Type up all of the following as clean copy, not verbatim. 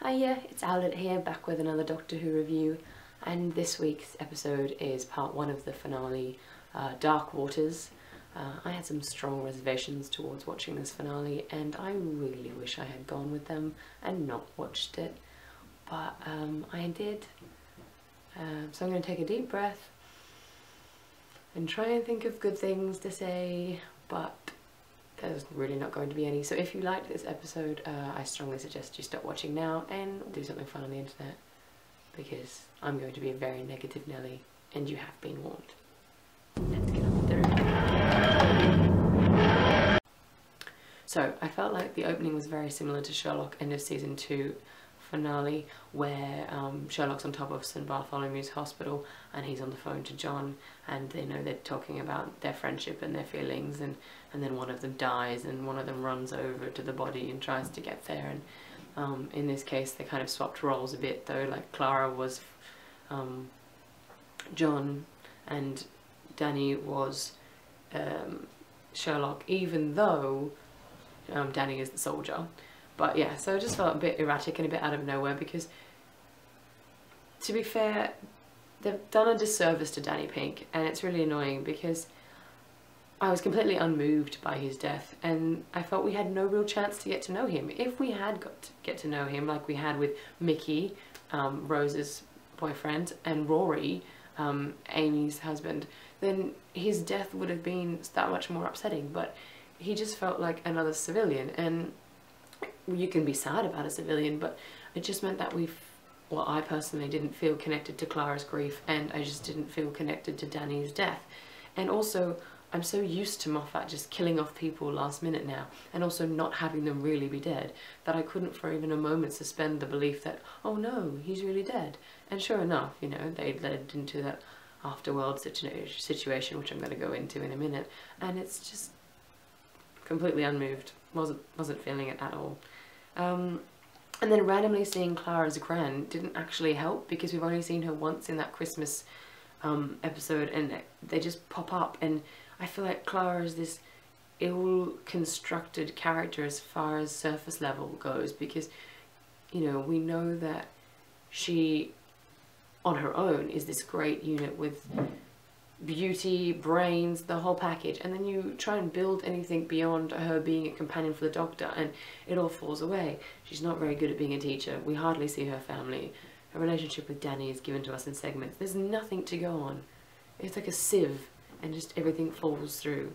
Hiya, it's Owlet here, back with another Doctor Who review, and this week's episode is part 1 of the finale, Dark Waters. I had some strong reservations towards watching this finale, and I really wish I had gone with them and not watched it, but I did. So I'm going to take a deep breath and try and think of good things to say, but there's really not going to be any. So if you liked this episode, I strongly suggest you stop watching now and do something fun on the internet, because I'm going to be a very negative Nelly, and you have been warned. Let's get on with the review. So I felt like the opening was very similar to Sherlock end of season 2 finale, where Sherlock's on top of St Bartholomew's Hospital and he's on the phone to John, and they know they're talking about their friendship and their feelings, and then one of them dies and one of them runs over to the body and tries to get there. And in this case they kind of swapped roles a bit though, like Clara was John and Danny was Sherlock, even though Danny is the soldier. But yeah, so it just felt a bit erratic and a bit out of nowhere, because to be fair, they've done a disservice to Danny Pink, and it's really annoying because I was completely unmoved by his death, and I felt we had no real chance to get to know him. If we had got to get to know him like we had with Mickey, Rose's boyfriend, and Rory, Amy's husband, then his death would have been that much more upsetting. But he just felt like another civilian, and you can be sad about a civilian, but it just meant that well, I personally didn't feel connected to Clara's grief, and I just didn't feel connected to Danny's death. And also, I'm so used to Moffat just killing off people last minute now, and also not having them really be dead, that I couldn't for even a moment suspend the belief that, oh no, he's really dead. And sure enough, you know, they led into that afterworld situation, which I'm going to go into in a minute, and it's just completely unmoved. Wasn't feeling it at all. And then randomly seeing Clara's gran didn't actually help, because we've only seen her once in that Christmas episode, and they just pop up, and I feel like Clara is this ill-constructed character as far as surface level goes, because, you know, we know that she on her own is this great unit with beauty, brains, the whole package, and then you try and build anything beyond her being a companion for the Doctor and it all falls away. She's not very good at being a teacher. We hardly see her family. Her relationship with Danny is given to us in segments. There's nothing to go on. It's like a sieve, and just everything falls through.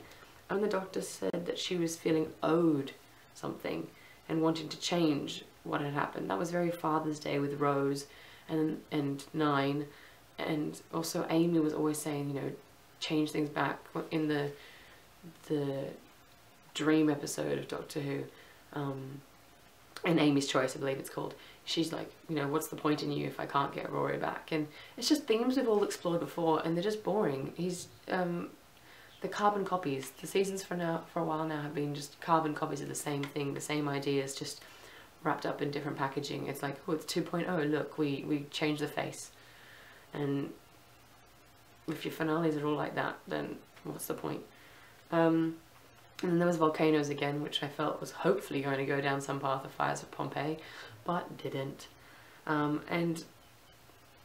And the Doctor said that she was feeling owed something and wanting to change what had happened. That was very Father's Day with Rose and Nine. And also Amy was always saying, you know, change things back. In the dream episode of Doctor Who, and Amy's Choice, I believe it's called, she's like, you know, what's the point in you if I can't get Rory back? And it's just themes we've all explored before, and they're just boring. He's the carbon copies. The seasons for a while now have been just carbon copies of the same thing, the same ideas, just wrapped up in different packaging. It's like, oh, it's 2.0, look, we changed the face. And if your finales are all like that, then what's the point? And then there was Volcanoes again, which I felt was hopefully going to go down some path of Fires of Pompeii, but didn't. And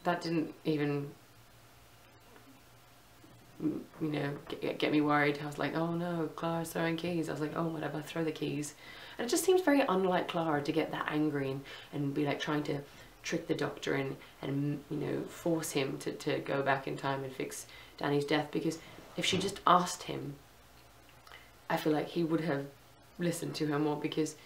that didn't even, you know, get me worried. I was like, oh no, Clara's throwing keys. I was like, oh, whatever, throw the keys. And it just seems very unlike Clara to get that angry and be like trying to trick the Doctor and you know, force him to go back in time and fix Danny's death, because if she just asked him, I feel like he would have listened to her more, because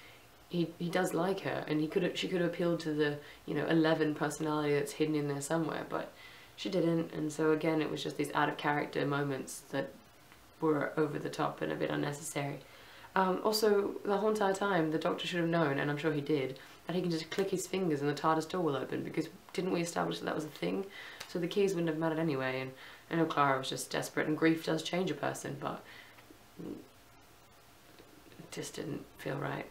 he does like her, and she could have appealed to the, you know, 11 personality that's hidden in there somewhere, but she didn't. And so again, it was just these out of character moments that were over the top and a bit unnecessary. Also, the whole entire time, the Doctor should have known, and I'm sure he did, that he can just click his fingers and the TARDIS door will open, because didn't we establish that that was a thing? So the keys wouldn't have mattered anyway. And I know Clara was just desperate, and grief does change a person, but it just didn't feel right.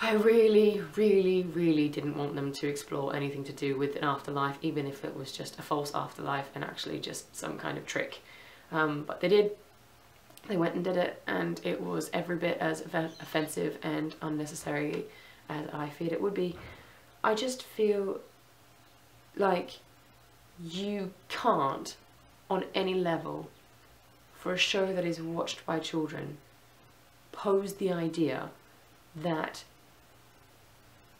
I really, really, really didn't want them to explore anything to do with an afterlife, even if it was just a false afterlife and actually just some kind of trick. But they did. They went and did it, and it was every bit as offensive and unnecessary as I feared it would be. I just feel like you can't, on any level, for a show that is watched by children, pose the idea that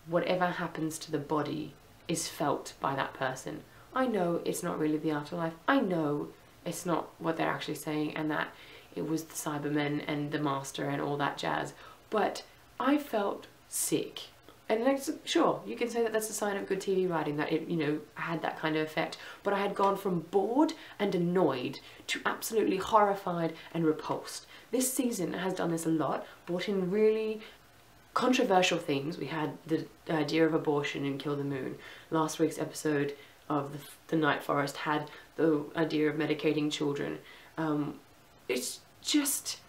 whatever happens to the body is felt by that person. I know it's not really the afterlife. I know it's not what they're actually saying, and that it was the Cybermen and the Master and all that jazz. But I felt sick. And like, sure, you can say that that's a sign of good TV writing, that it, you know, had that kind of effect. But I had gone from bored and annoyed to absolutely horrified and repulsed. This season has done this a lot, brought in really controversial themes. We had the idea of abortion in Kill the Moon. Last week's episode of the Night Forest had the idea of medicating children. It's just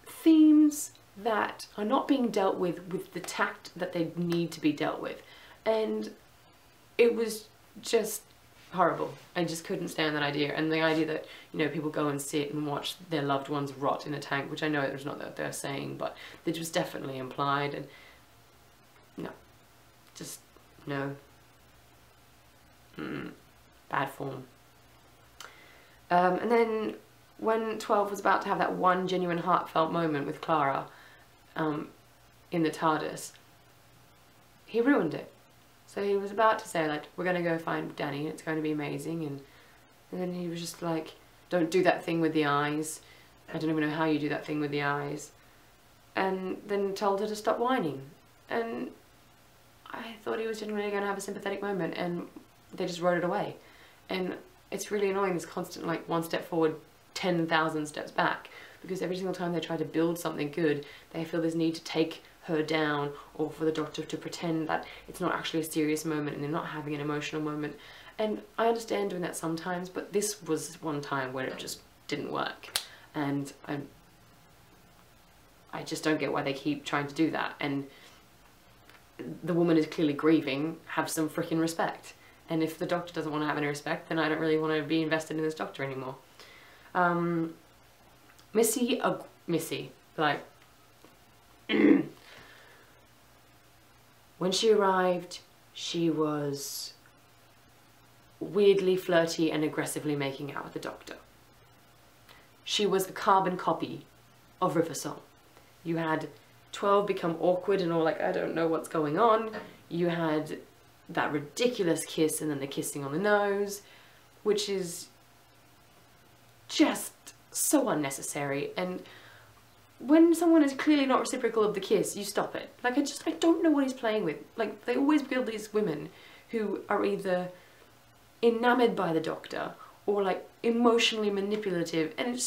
themes that are not being dealt with the tact that they need to be dealt with, and it was just horrible. I just couldn't stand that idea, and the idea that, you know, people go and sit and watch their loved ones rot in a tank, which I know it's not that they're saying, but it was definitely implied, and no, just no. Bad form. And then when 12 was about to have that one genuine heartfelt moment with Clara in the TARDIS, he ruined it. So he was about to say, like, we're going to go find Danny and it's going to be amazing, and then he was just like, don't do that thing with the eyes. I don't even know how you do that thing with the eyes. And then told her to stop whining. And I thought he was genuinely going to have a sympathetic moment, and they just wrote it away. And it's really annoying, this constant, like, one step forward, 10,000 steps back, because every single time they try to build something good, they feel this need to take her down, or for the Doctor to pretend that it's not actually a serious moment and they're not having an emotional moment. And I understand doing that sometimes, but this was one time where it just didn't work, and I just don't get why they keep trying to do that. And the woman is clearly grieving. Have some freaking respect. And if the Doctor doesn't want to have any respect, then I don't really want to be invested in this Doctor anymore. Missy, like, when she arrived, she was weirdly flirty and aggressively making out with the Doctor. She was a carbon copy of River Song. You had 12 become awkward and all like, I don't know what's going on. You had that ridiculous kiss and then the kissing on the nose, which is just so unnecessary. And when someone is clearly not reciprocal of the kiss, you stop it. Like, I don't know what he's playing with. Like, they always build these women who are either enamored by the Doctor or like emotionally manipulative, and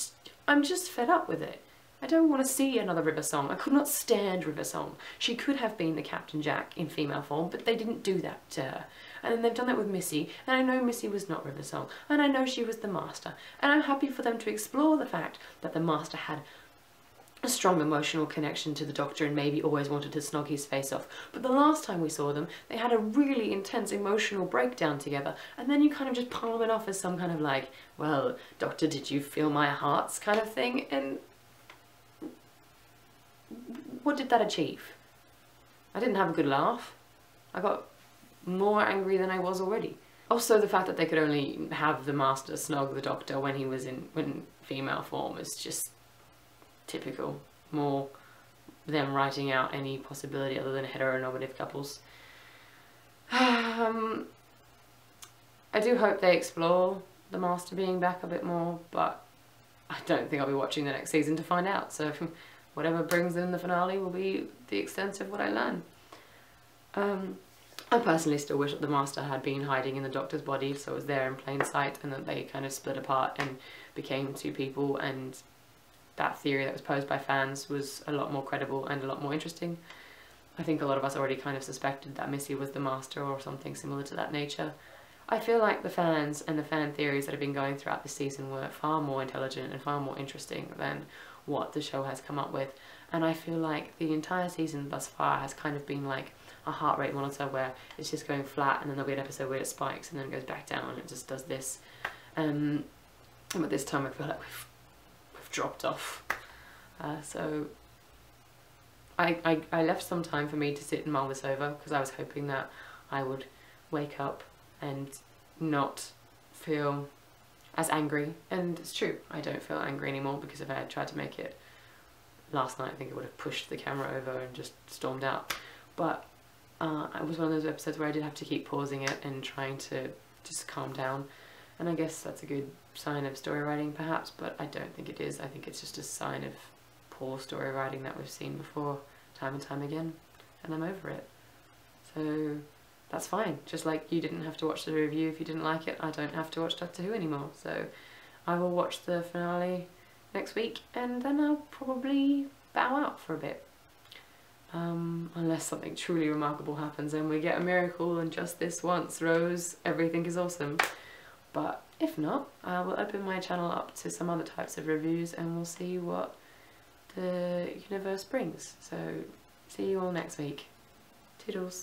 I'm just fed up with it. I don't want to see another River Song. I could not stand River Song. She could have been the Captain Jack in female form, but they didn't do that to her. And then they've done that with Missy, and I know Missy was not River Song, and I know she was the Master, and I'm happy for them to explore the fact that the Master had a strong emotional connection to the Doctor and maybe always wanted to snog his face off. But the last time we saw them, they had a really intense emotional breakdown together, and then you kind of just palm it off as some kind of like, well, Doctor, did you feel my hearts kind of thing, and what did that achieve? I didn't have a good laugh. I got more angry than I was already. Also, the fact that they could only have the Master snog the Doctor when he was in female form is just typical. More them writing out any possibility other than heteronormative couples. I do hope they explore the Master being back a bit more, but I don't think I'll be watching the next season to find out, so whatever brings in the finale will be the extent of what I learn. I personally still wish that the Master had been hiding in the Doctor's body, so it was there in plain sight, and that they kind of split apart and became two people, and that theory that was posed by fans was a lot more credible and a lot more interesting. I think a lot of us already kind of suspected that Missy was the Master or something similar to that nature. I feel like the fans and the fan theories that have been going throughout this season were far more intelligent and far more interesting than what the show has come up with, and I feel like the entire season thus far has kind of been like a heart rate monitor where it's just going flat, and then there'll be an episode where it spikes and then it goes back down and it just does this. But this time I feel like we've dropped off. So I left some time for me to sit and mull this over, because I was hoping that I would wake up and not feel as angry. And it's true, I don't feel angry anymore, because if I had tried to make it last night, I think I would have pushed the camera over and just stormed out. But it was one of those episodes where I did have to keep pausing it and trying to just calm down. And I guess that's a good sign of story writing perhaps, but I don't think it is. I think it's just a sign of poor story writing that we've seen before time and time again, and I'm over it. So that's fine. Just like you didn't have to watch the review if you didn't like it, I don't have to watch Doctor Who anymore. So I will watch the finale next week, and then I'll probably bow out for a bit. Unless something truly remarkable happens and we get a miracle and just this once, Rose, everything is awesome. But if not, I will open my channel up to some other types of reviews and we'll see what the universe brings. So see you all next week. Toodles.